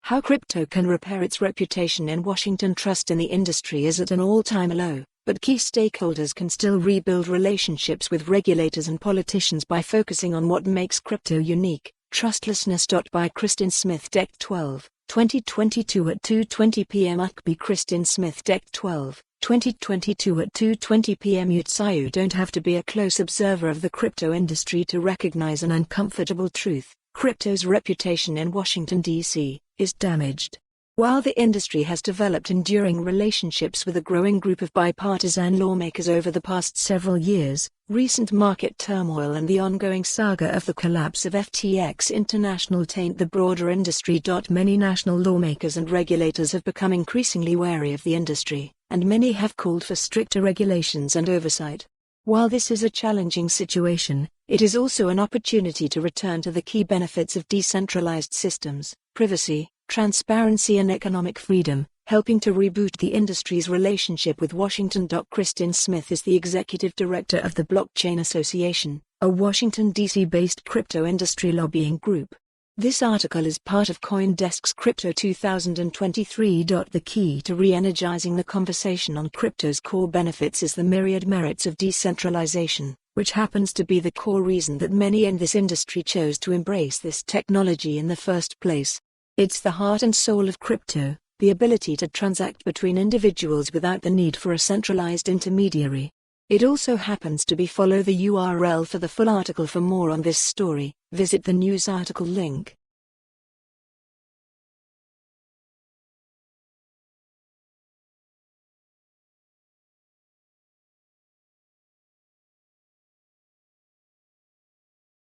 How crypto can repair its reputation in Washington. Trust in the industry is at an all-time low, but key stakeholders can still rebuild relationships with regulators and politicians by focusing on what makes crypto unique. Trustlessness. By Kristin Smith. Deck 12, 2022 at 2:20 p.m. Ukbi Kristin Smith. Deck 12, 2022 at 2:20 p.m. You don't have to be a close observer of the crypto industry to recognize an uncomfortable truth. Crypto's reputation in Washington, D.C., is damaged. While the industry has developed enduring relationships with a growing group of bipartisan lawmakers over the past several years, recent market turmoil and the ongoing saga of the collapse of FTX International taint the broader industry. Many national lawmakers and regulators have become increasingly wary of the industry, and many have called for stricter regulations and oversight. While this is a challenging situation, it is also an opportunity to return to the key benefits of decentralized systems: privacy, transparency and economic freedom, helping to reboot the industry's relationship with Washington. Kristin Smith is the executive director of the Blockchain Association, a Washington, D.C.-based crypto industry lobbying group. This article is part of CoinDesk's Crypto 2023. The key to re-energizing the conversation on crypto's core benefits is the myriad merits of decentralization, which happens to be the core reason that many in this industry chose to embrace this technology in the first place. It's the heart and soul of crypto, the ability to transact between individuals without the need for a centralized intermediary. It also happens to be. Follow the URL for the full article. For more on this story, visit the news article link.